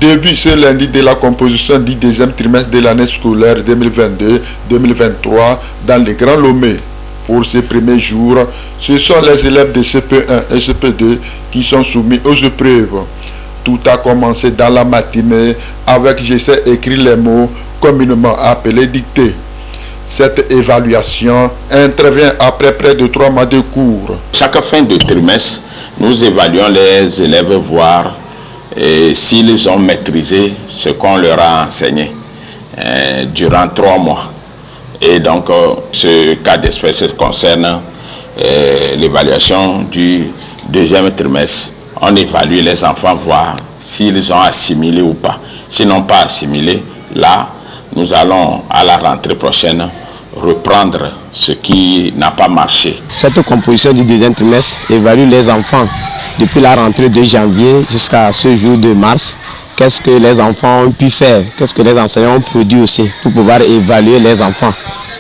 Début ce lundi de la composition du deuxième trimestre de l'année scolaire 2022-2023 dans les Grands Lomé. Pour ces premiers jours, ce sont les élèves de CP1 et CP2 qui sont soumis aux épreuves. Tout a commencé dans la matinée avec « Je sais écrire les mots » communément appelés dictées. Cette évaluation intervient après près de 3 mois de cours. Chaque fin de trimestre, nous évaluons les élèves, voir s'ils ont maîtrisé ce qu'on leur a enseigné durant 3 mois. Et donc, ce cas d'espèce concerne l'évaluation du deuxième trimestre. On évalue les enfants, voir s'ils ont assimilé ou pas. S'ils n'ont pas assimilé, là, nous allons à la rentrée prochaine reprendre ce qui n'a pas marché. Cette composition du deuxième trimestre évalue les enfants depuis la rentrée de janvier jusqu'à ce jour de mars. Qu'est-ce que les enfants ont pu faire, qu'est-ce que les enseignants ont produit aussi pour pouvoir évaluer les enfants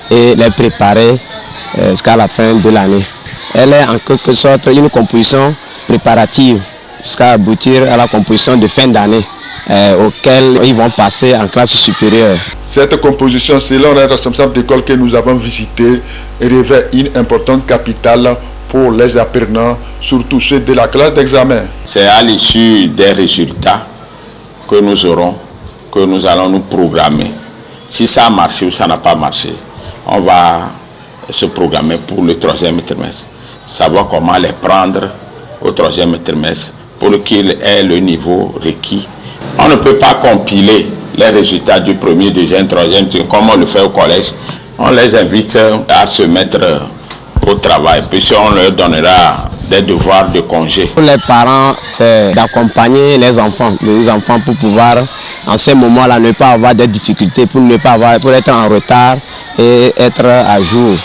et les préparer jusqu'à la fin de l'année. Elle est en quelque sorte une composition préparative jusqu'à aboutir à la composition de fin d'année auquel ils vont passer en classe supérieure. Cette composition, selon les responsables d'école que nous avons visités, revêt une importante capitale pour les apprenants, surtout ceux de la classe d'examen. C'est à l'issue des résultats que nous aurons, que nous allons nous programmer. Si ça a marché ou ça n'a pas marché, on va se programmer pour le 3e trimestre. Savoir comment les prendre au 3e trimestre pour qu'ils aient le niveau requis. On ne peut pas compiler les résultats du 1er, 2e, 3e, comme on le fait au collège. On les invite à se mettre au travail, puisqu'on leur donnera des devoirs de congé. Pour les parents, c'est d'accompagner les enfants pour pouvoir, en ce moment-là, ne pas avoir des difficultés, pour être en retard et être à jour.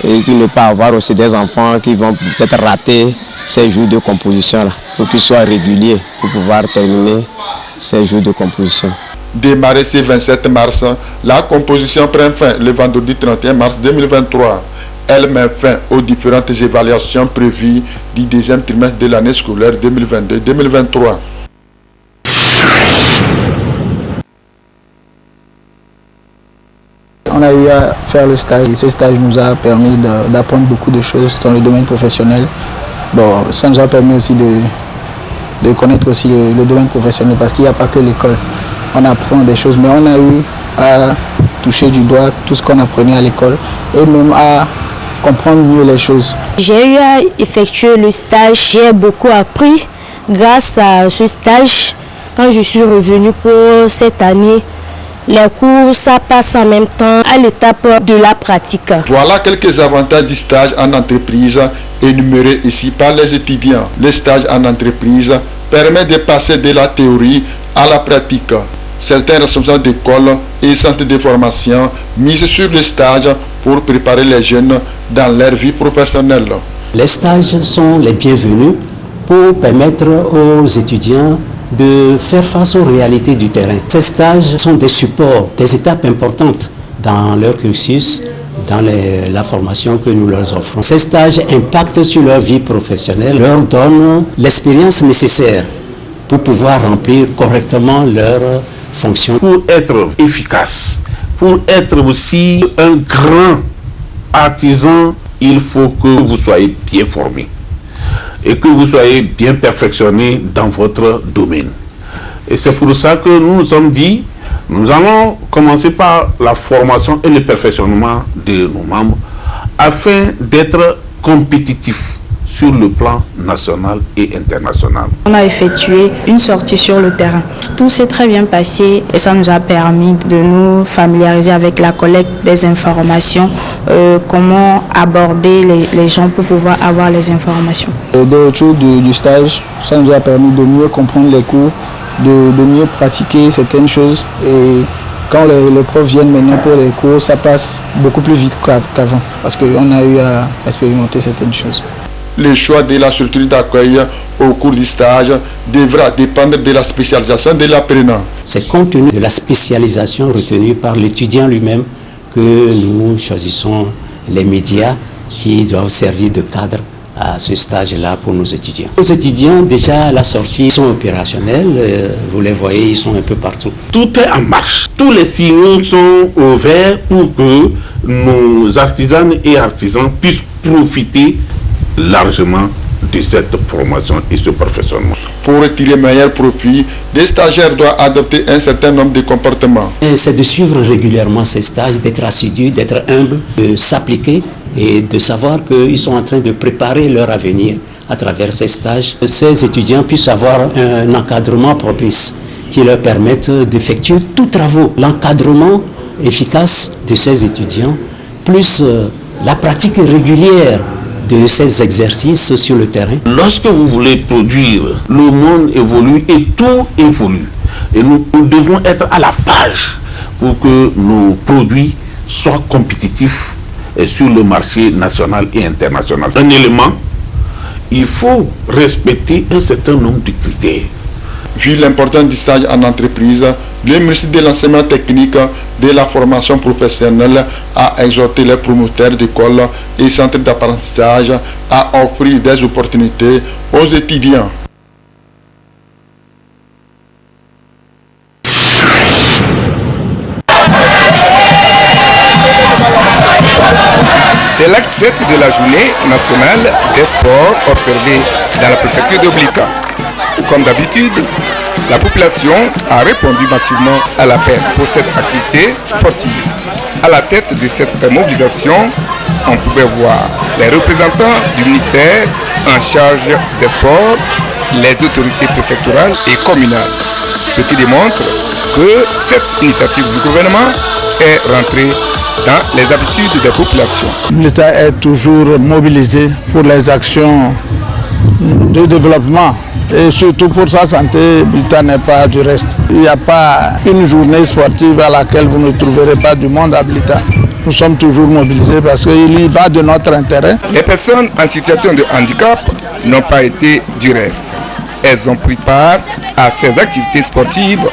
Et puis ne pas avoir aussi des enfants qui vont peut-être rater ces jours de composition-là, pour qu'ils soient réguliers, pour pouvoir terminer ces jours de composition. Démarré ce 27 mars, la composition prend fin le vendredi 31 mars 2023. Elle met fin aux différentes évaluations prévues du deuxième trimestre de l'année scolaire 2022-2023. On a eu à faire le stage. Ce stage nous a permis d'apprendre beaucoup de choses dans le domaine professionnel. Bon, ça nous a permis aussi de connaître aussi le domaine professionnel, parce qu'il n'y a pas que l'école. On apprend des choses, mais on a eu à toucher du doigt tout ce qu'on apprenait à l'école et même à comprendre mieux les choses. J'ai eu à effectuer le stage, j'ai beaucoup appris grâce à ce stage. Quand je suis revenue pour cette année, les cours, ça passe en même temps à l'étape de la pratique. Voilà quelques avantages du stage en entreprise énumérés ici par les étudiants. Le stage en entreprise permet de passer de la théorie à la pratique. Certains responsables d'école et centres de formation misent sur le stage pour préparer les jeunes dans leur vie professionnelle. Les stages sont les bienvenus pour permettre aux étudiants de faire face aux réalités du terrain. Ces stages sont des supports, des étapes importantes dans leur cursus, dans la formation que nous leur offrons. Ces stages impactent sur leur vie professionnelle, leur donnent l'expérience nécessaire pour pouvoir remplir correctement leurs fonctions. Pour être efficace, pour être aussi un grand artisan, il faut que vous soyez bien formé et que vous soyez bien perfectionné dans votre domaine. Et c'est pour ça que nous nous sommes dit, nous allons commencer par la formation et le perfectionnement de nos membres afin d'être compétitifs sur le plan national et international. On a effectué une sortie sur le terrain. Tout s'est très bien passé et ça nous a permis de nous familiariser avec la collecte des informations, comment aborder les gens pour pouvoir avoir les informations. De retour du stage, ça nous a permis de mieux comprendre les cours, de mieux pratiquer certaines choses, et quand les profs viennent maintenant pour les cours, ça passe beaucoup plus vite qu'avant parce qu'on a eu à expérimenter certaines choses. Le choix de la structure d'accueil au cours du stage devra dépendre de la spécialisation de l'apprenant. C'est compte tenu de la spécialisation retenue par l'étudiant lui-même que nous choisissons les médias qui doivent servir de cadre à ce stage-là pour nos étudiants. Nos étudiants, déjà à la sortie, sont opérationnels. Vous les voyez, ils sont un peu partout. Tout est en marche. Tous les signaux sont ouverts pour que nos artisanes et artisans puissent profiter largement de cette formation et ce perfectionnement. Pour retirer meilleur profit, les stagiaires doivent adopter un certain nombre de comportements. C'est de suivre régulièrement ces stages, d'être assidus, d'être humble, de s'appliquer et de savoir qu'ils sont en train de préparer leur avenir à travers ces stages. Ces étudiants puissent avoir un encadrement propice qui leur permette d'effectuer tous travaux. L'encadrement efficace de ces étudiants, plus la pratique régulière de ces exercices sur le terrain. Lorsque vous voulez produire, le monde évolue et tout évolue. Et nous devons être à la page pour que nos produits soient compétitifs sur le marché national et international. Un élément, il faut respecter un certain nombre de critères. Vu l'importance du stage en entreprise, le ministre de l'enseignement technique de la formation professionnelle a exhorté les promoteurs d'écoles et centres d'apprentissage à offrir des opportunités aux étudiants. C'est l'acte 7 de la journée nationale des sports observée dans la préfecture de Blika. Comme d'habitude, la population a répondu massivement à l'appel pour cette activité sportive. À la tête de cette mobilisation, on pouvait voir les représentants du ministère en charge des sports, les autorités préfectorales et communales. Ce qui démontre que cette initiative du gouvernement est rentrée dans les habitudes des populations. L'État est toujours mobilisé pour les actions de développement. Et surtout pour sa santé, Blita n'est pas du reste. Il n'y a pas une journée sportive à laquelle vous ne trouverez pas du monde à Blita. Nous sommes toujours mobilisés parce qu'il y va de notre intérêt. Les personnes en situation de handicap n'ont pas été du reste. Elles ont pris part à ces activités sportives,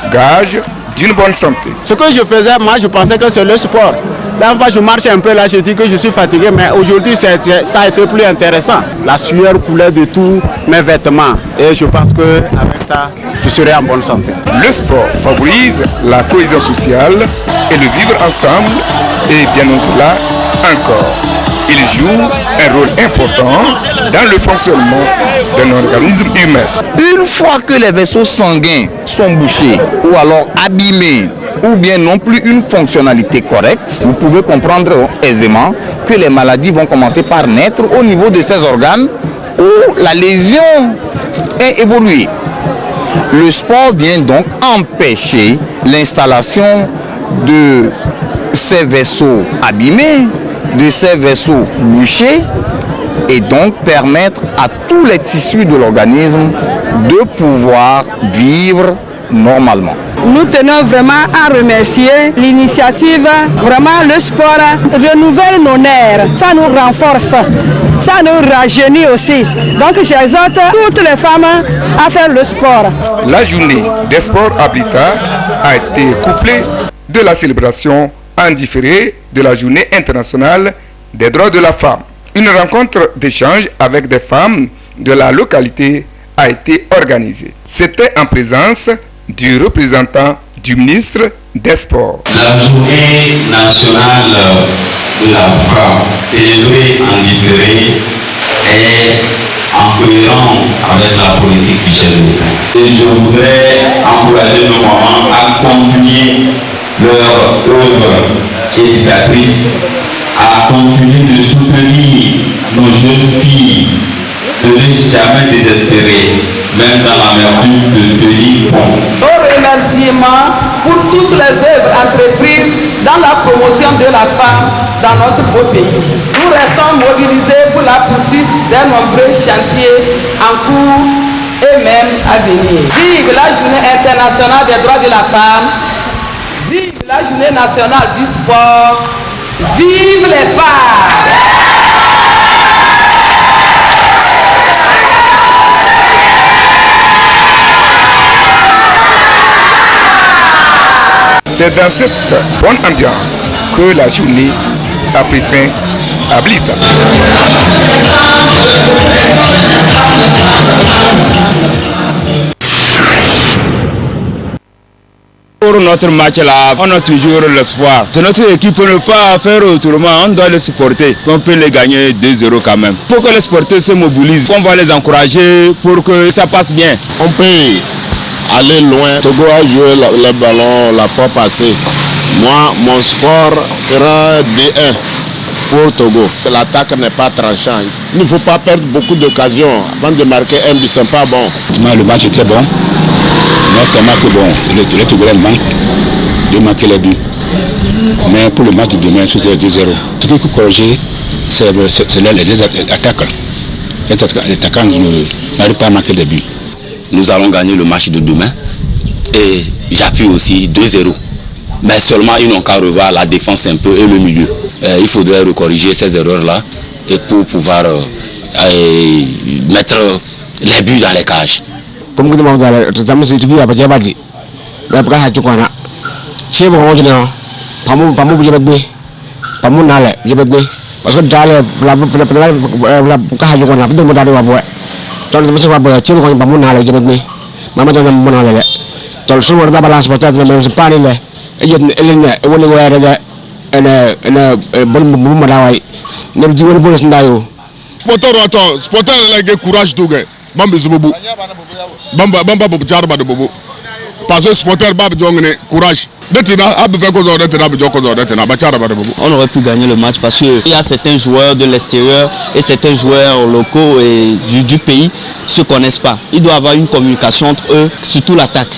gage d'une bonne santé. Ce que je faisais, moi, je pensais que c'est le sport. La fois, je marche un peu là, je dis que je suis fatigué, mais aujourd'hui, ça a été plus intéressant. La sueur coulait de tous mes vêtements et je pense qu'avec ça, je serai en bonne santé. Le sport favorise la cohésion sociale et le vivre ensemble et bien au-delà encore. Il joue un rôle important dans le fonctionnement d'un organisme humain. Une fois que les vaisseaux sanguins sont bouchés ou alors abîmés ou bien non plus une fonctionnalité correcte, vous pouvez comprendre aisément que les maladies vont commencer par naître au niveau de ces organes où la lésion est évoluée. Le sport vient donc empêcher l'installation de ces vaisseaux abîmés, de ces vaisseaux bouchés et donc permettre à tous les tissus de l'organisme de pouvoir vivre normalement. Nous tenons vraiment à remercier l'initiative. Vraiment, le sport renouvelle nos nerfs, ça nous renforce, ça nous rajeunit aussi. Donc j'exhorte toutes les femmes à faire le sport. La journée des sports à Blita a été couplée de la célébration en différé de la journée internationale des droits de la femme. Une rencontre d'échange avec des femmes de la localité a été organisée. C'était en présence du représentant du ministre des Sports. La journée nationale de la femme célébrée en différé est en cohérence avec la politique du chef de l'État. Et je voudrais encourager nos mamans à continuer leur œuvre éducatrice, à continuer de soutenir nos jeunes filles, de ne jamais désespérer, même dans la merveille de tenir compte. Nos remerciements pour toutes les œuvres entreprises dans la promotion de la femme dans notre beau pays. Nous restons mobilisés pour la poursuite des nombreux chantiers en cours et même à venir. Vive la journée internationale des droits de la femme. Vive la journée nationale du sport. Vive les femmes. C'est dans cette bonne ambiance que la journée a pris fin à Blita. Pour notre match là, on a toujours l'espoir. C'est notre équipe, on ne peut pas faire autrement, on doit les supporter. On peut les gagner 2-0 quand même. Pour que les supporters se mobilisent, on va les encourager pour que ça passe bien. On peut aller loin. Togo a joué le ballon la fois passée. Moi, mon score sera 2-1 pour Togo. L'attaque n'est pas tranchante. Il ne faut pas perdre beaucoup d'occasions avant de marquer un but, c'est pas bon. Le match est très bon. Mais c'est marqué bon. Les Togolais manquent de marquer les buts. Mais pour le match de demain, c'est 2-0. Ce qu'il faut corriger, c'est les attaques. Les attaquants n'arrivent pas à marquer des buts. Nous allons gagner le match de demain. Et j'appuie aussi 2-0. Mais seulement ils n'ont qu'à revoir la défense un peu et le milieu. Il faudrait corriger ces erreurs-là et pour pouvoir mettre les buts dans les cages. Comme vous demandez, tu vas dire, la brasse du coin. Chez vous, on dit non. Pas mon j'ai besoin. Pas mon aller, j'ai besoin. Parce que dans la cage du coin, vous demandez à voir. Dans le monsieur va boire, tu vas pas mon aller, j'ai besoin. Maman donne mon aller. Dans le soir, la balance peut-être même pas aller. Et il est on est ouais, et bon moment là, ouais. Ne me dis pas bon snayo. Spotter la courage tout gars. Bamba zububu. Bamba bobu jarba de bobu. Parce que supporter bab jongné courage. On aurait pu gagner le match parce qu'il y a certains joueurs de l'extérieur et certains joueurs locaux et du pays ne se connaissent pas. Il doit y avoir une communication entre eux, surtout l'attaque.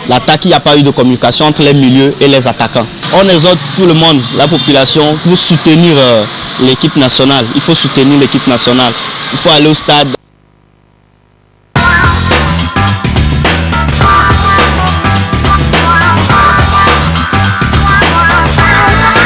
L'attaque, il n'y a pas eu de communication entre les milieux et les attaquants. On exhorte tout le monde, la population, pour soutenir l'équipe nationale. Il faut soutenir l'équipe nationale. Il faut aller au stade.